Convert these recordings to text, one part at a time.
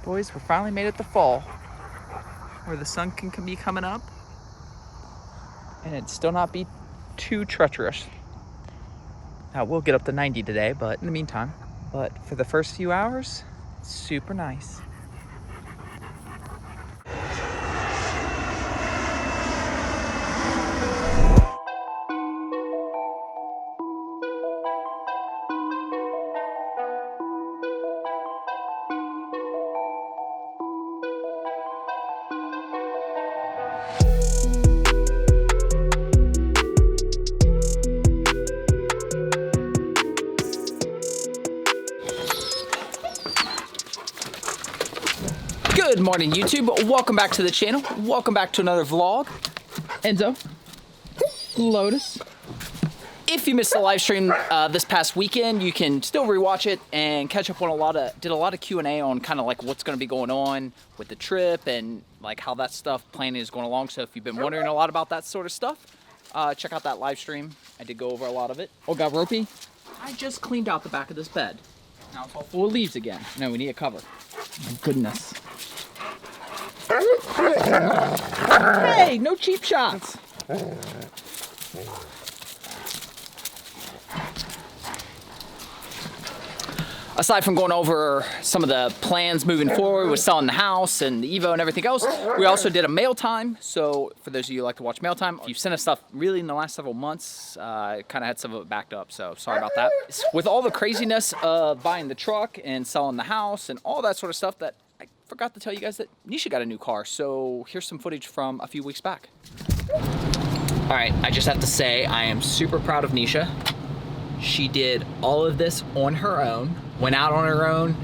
Boys, we finally made it to fall, where the sun can be coming up, and it'd still not be too treacherous. Now, we'll get up to 90 today, but in the meantime, for the first few hours, it's super nice. Good morning, YouTube. Welcome back to the channel. Welcome back to another vlog. Enzo, Lotus. If you missed the live stream this past weekend, you can still rewatch it and catch up on did a lot of Q&A on kind of like what's going to be going on with the trip and like how that stuff planning is going along. So if you've been wondering a lot about that sort of stuff, check out that live stream. I did go over a lot of it. Oh, got ropey. I just cleaned out the back of this bed. Now it's all full of leaves again. No, we need a cover. My goodness. Hey, no cheap shots. Aside from going over some of the plans moving forward with selling the house and the Evo and everything else, we also did a mail time. So for those of you who like to watch mail time, you've sent us stuff really in the last several months. Kind of had some of it backed up, so sorry about that. With all the craziness of buying the truck and selling the house and all that sort of stuff, that I forgot to tell you guys that Nesha got a new car. So here's some footage from a few weeks back. All right, I just have to say I am super proud of Nesha. She did all of this on her own, went out on her own,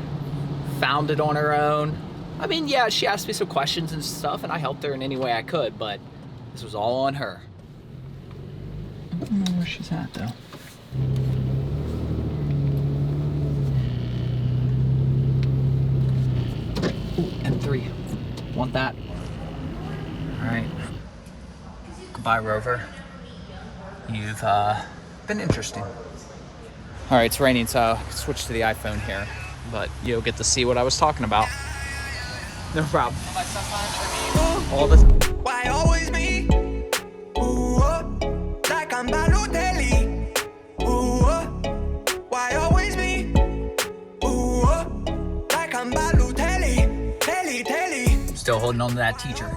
found it on her own. I mean, yeah, she asked me some questions and stuff, and I helped her in any way I could, but this was all on her. I don't know where she's at, though. Ooh, M3. Want that? All right. Goodbye, Rover. You've been interesting. All right, it's raining, so I'll switch to the iPhone here, but you'll get to see what I was talking about. No problem. All this. Why always me? Ooh, like I'm Balotelli. Ooh, why always me? Ooh, like I'm Balotelli. Telly. Still holding on to that teacher.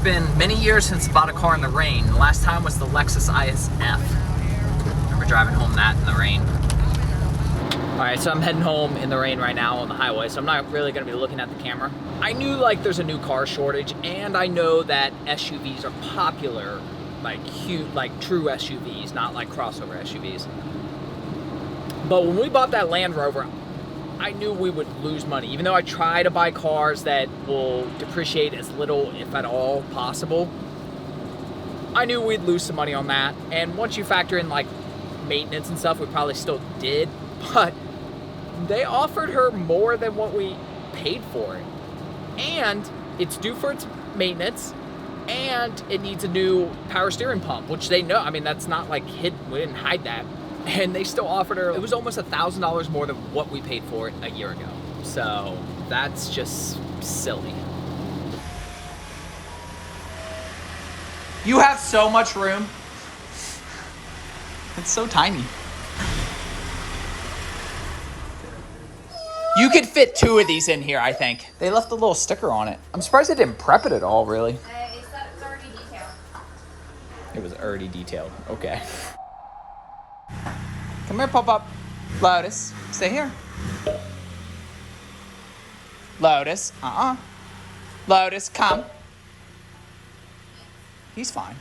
Been many years since I bought a car in the rain. The last time was the Lexus ISF. Remember driving home that in the rain. All right, so I'm heading home in the rain right now on the highway, so I'm not really gonna be looking at the camera. I knew like there's a new car shortage, and I know that SUVs are popular, like cute, like true SUVs, not like crossover SUVs. But when we bought that Land Rover, I knew we would lose money. Even though I try to buy cars that will depreciate as little, if at all, possible, I knew we'd lose some money on that. And once you factor in like maintenance and stuff, we probably still did, but they offered her more than what we paid for it. And it's due for its maintenance, and it needs a new power steering pump, which they know. I mean, that's not like hidden, we didn't hide that. And they still offered her, it was almost $1,000 more than what we paid for it a year ago. So that's just silly. You have so much room. It's so tiny. You could fit 2 of these in here, I think. They left a little sticker on it. I'm surprised they didn't prep it at all, really. It's already detailed. It was already detailed, okay. Come here, Pop-Up. Lotus, stay here. Lotus, Lotus, come. He's fine.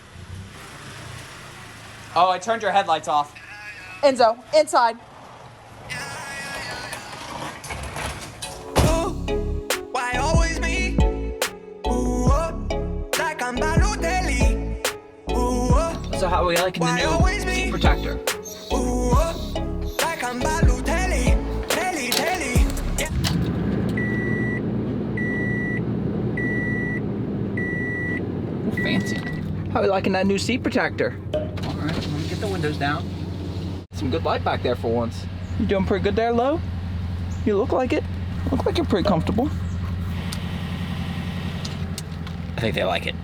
Oh, I turned your headlights off. Enzo, inside. Ooh, why always me? Ooh, like I'm Balotelli. Ooh, so how are we liking the new seat protector? How are you liking that new seat protector? All right, let me get the windows down. Some good light back there for once. You doing pretty good there, Lo? You look like it. Look like you're pretty comfortable. I think they like it.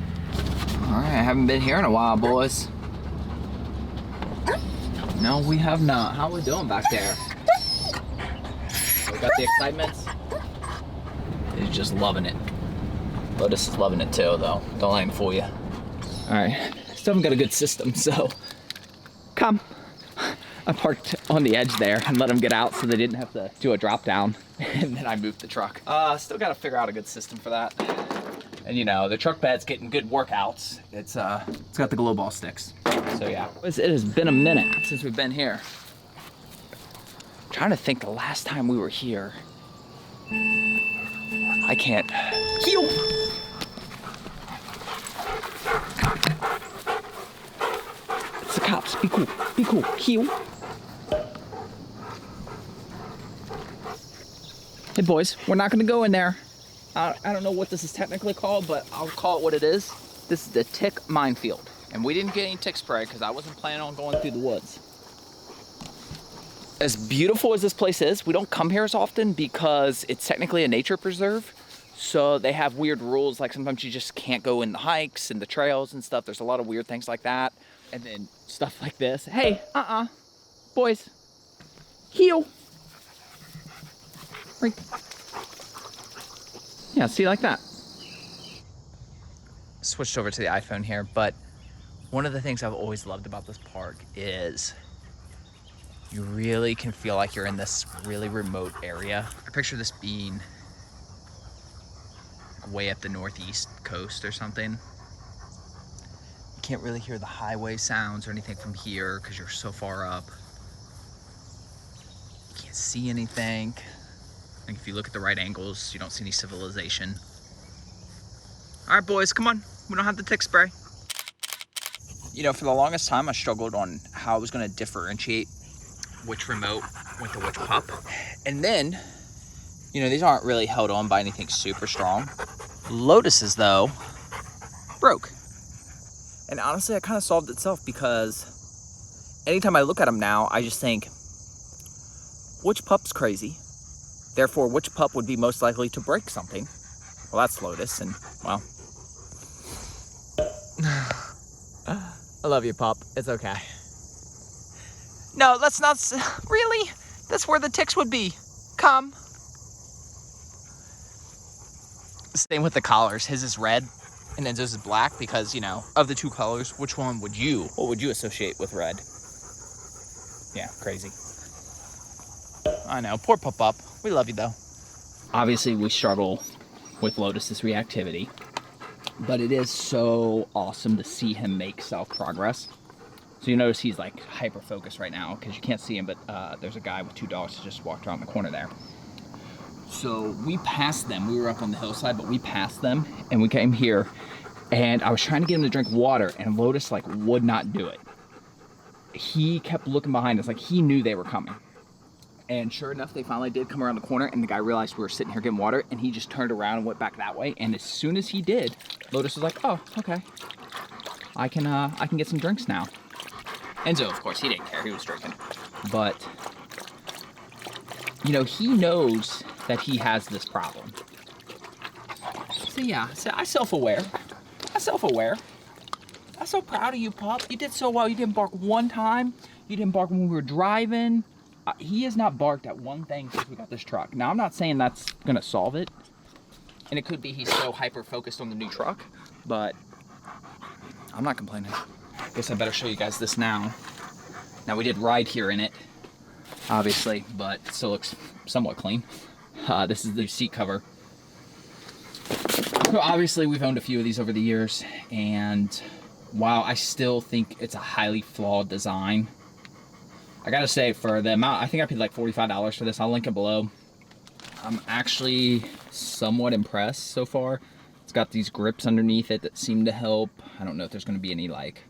All right, I haven't been here in a while, boys. No, we have not. How are we doing back there? We got the excitements. He's just loving it. Lotus is loving it too, though. Don't let him fool you. All right, still haven't got a good system, so come. I parked on the edge there and let them get out so they didn't have to do a drop down, and then I moved the truck. Still got to figure out a good system for that. And you know, the truck bed's getting good workouts. It's got the glow ball sticks. So yeah, it has been a minute since we've been here. I'm trying to think the last time we were here. I can't. Heel. It's the cops. Be cool. Be cool. Heel. Hey boys, we're not gonna go in there. I don't know what this is technically called, but I'll call it what it is. This is the tick minefield. And we didn't get any tick spray because I wasn't planning on going through the woods. As beautiful as this place is, we don't come here as often because it's technically a nature preserve. So they have weird rules, like sometimes you just can't go in the hikes and the trails and stuff. There's a lot of weird things like that. And then stuff like this. Hey, boys, heel. Right. Yeah, see, like that. Switched over to the iPhone here, but one of the things I've always loved about this park is you really can feel like you're in this really remote area. I picture this being way up the northeast coast or something. You can't really hear the highway sounds or anything from here because you're so far up. You can't see anything. Like if you look at the right angles, you don't see any civilization. All right, boys, come on. We don't have the tick spray. You know, for the longest time, I struggled on how I was gonna differentiate which remote went to which pup. And then, you know, these aren't really held on by anything super strong. Lotus's, though, broke. And honestly, it kind of solved itself because anytime I look at them now, I just think, which pup's crazy? Therefore, which pup would be most likely to break something? Well, that's Lotus, and, well. I love you, pup. It's okay. No, let's not, really? That's where the ticks would be. Come. Same with the collars. His is red, and Enzo's is black because, you know, of the two colors, which one would you, what would you associate with red? Yeah, crazy. I know, poor pup. We love you though. Obviously we struggle with Lotus's reactivity, but it is so awesome to see him make self-progress. So you notice he's like hyper-focused right now because you can't see him, but there's a guy with two dogs that just walked around the corner there. So we passed them. We were up on the hillside, but we passed them and we came here and I was trying to get him to drink water and Lotus like would not do it. He kept looking behind us like he knew they were coming. And sure enough, they finally did come around the corner and the guy realized we were sitting here getting water and he just turned around and went back that way. And as soon as he did, Lotus was like, oh, okay. I can get some drinks now. Enzo, of course, he didn't care, he was drinking. But, you know, he knows that he has this problem. So yeah, so I'm self-aware. I'm so proud of you, pup. You did so well. You didn't bark one time. You didn't bark when we were driving. He has not barked at one thing since we got this truck. Now, I'm not saying that's gonna solve it. And it could be he's so hyper-focused on the new truck, but I'm not complaining. Guess I better show you guys this now. Now, we did ride here in it, obviously, but it still looks somewhat clean. This is the seat cover. So obviously, we've owned a few of these over the years, and while I still think it's a highly flawed design, I gotta say, for the amount, I think I paid like $45 for this. I'll link it below. I'm actually somewhat impressed so far. It's got these grips underneath it that seem to help. I don't know if there's gonna be any like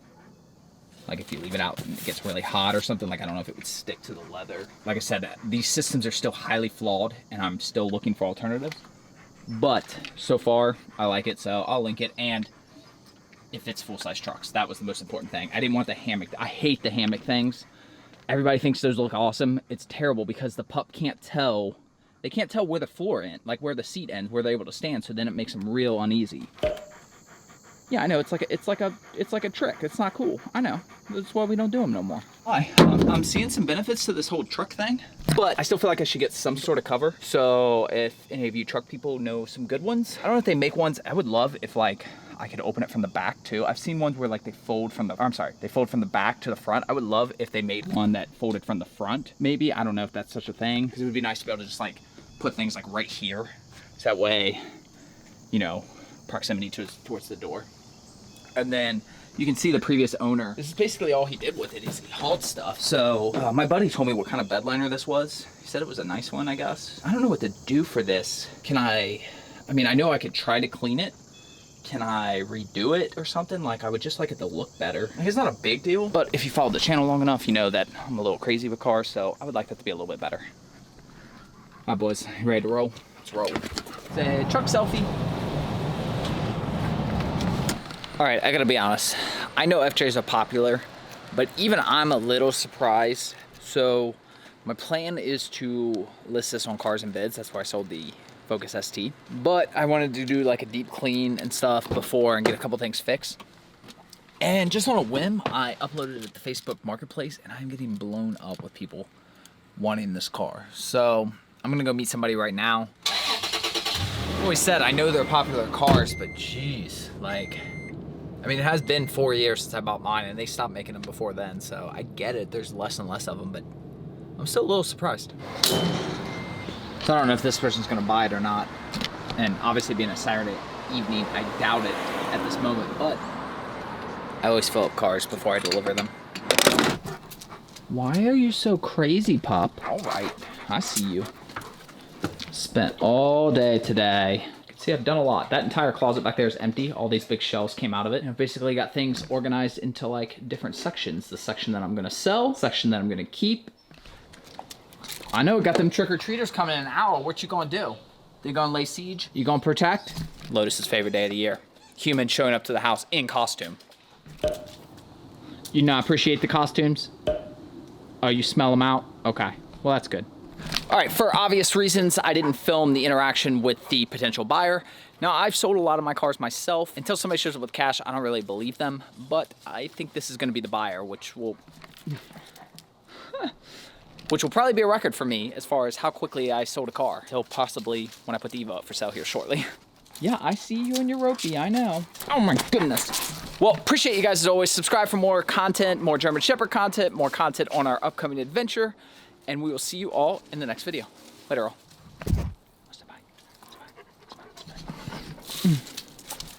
if you leave it out and it gets really hot or something, like I don't know if it would stick to the leather. Like I said, these systems are still highly flawed and I'm still looking for alternatives. But so far, I like it, so I'll link it. And it fits full-size trucks. That was the most important thing. I didn't want the hammock. I hate the hammock things. Everybody thinks those look awesome. It's terrible because the pup can't tell. They can't tell where the floor ends, like where the seat ends, where they're able to stand. So then it makes them real uneasy. Yeah, I know. It's like a trick. It's not cool. I know. That's why we don't do them no more. Hi. I'm seeing some benefits to this whole truck thing, but I still feel like I should get some sort of cover. So if any of you truck people know some good ones, I don't know if they make ones. I would love if like I could open it from the back too. I've seen ones where like they fold from the, they fold from the back to the front. I would love if they made one that folded from the front. Maybe, I don't know if that's such a thing, because it would be nice to be able to just like put things like right here. So that way, you know, proximity towards the door. And then you can see the previous owner. This is basically all he did with it, is he hauled stuff. So my buddy told me what kind of bed liner this was. He said it was a nice one, I guess. I don't know what to do for this. Can I mean, I know I could try to clean it. Can I redo it or something? Like, I would just like it to look better. Like, it's not a big deal, but if you followed the channel long enough, you know that I'm a little crazy with cars, so I would like that to be a little bit better. All right, boys, you ready to roll? Let's roll. It's a truck selfie. All right, I gotta be honest. I know FJs are popular, but even I'm a little surprised. So my plan is to list this on Cars and Bids. That's where I sold the Focus ST. But I wanted to do like a deep clean and stuff before and get a couple things fixed. And just on a whim, I uploaded it to the Facebook Marketplace, and I'm getting blown up with people wanting this car. So I'm gonna go meet somebody right now. I always said I know they're popular cars, but geez, like, I mean, it has been 4 years since I bought mine, and they stopped making them before then, so I get it. There's less and less of them, but I'm still a little surprised. So I don't know if this person's gonna buy it or not. And obviously being a Saturday evening, I doubt it at this moment, but I always fill up cars before I deliver them. Why are you so crazy, pup? All right, I see you. Spent all day today. See, I've done a lot. That entire closet back there is empty. All these big shelves came out of it. And I've basically got things organized into like different sections. The section that I'm gonna sell, section that I'm gonna keep. I know, got them trick-or-treaters coming in an hour. What you gonna do? They gonna lay siege? You gonna protect? Lotus's favorite day of the year. Human showing up to the house in costume. You not appreciate the costumes? Oh, you smell them out? Okay, well that's good. All right, for obvious reasons, I didn't film the interaction with the potential buyer. Now, I've sold a lot of my cars myself. Until somebody shows up with cash, I don't really believe them, but I think this is gonna be the buyer, which will probably be a record for me as far as how quickly I sold a car, till possibly when I put the Evo up for sale here shortly. Yeah, I see you and your ropey, I know. Oh my goodness. Well, appreciate you guys as always. Subscribe for more content, more German Shepherd content, more content on our upcoming adventure, and we will see you all in the next video. Later all. Bye.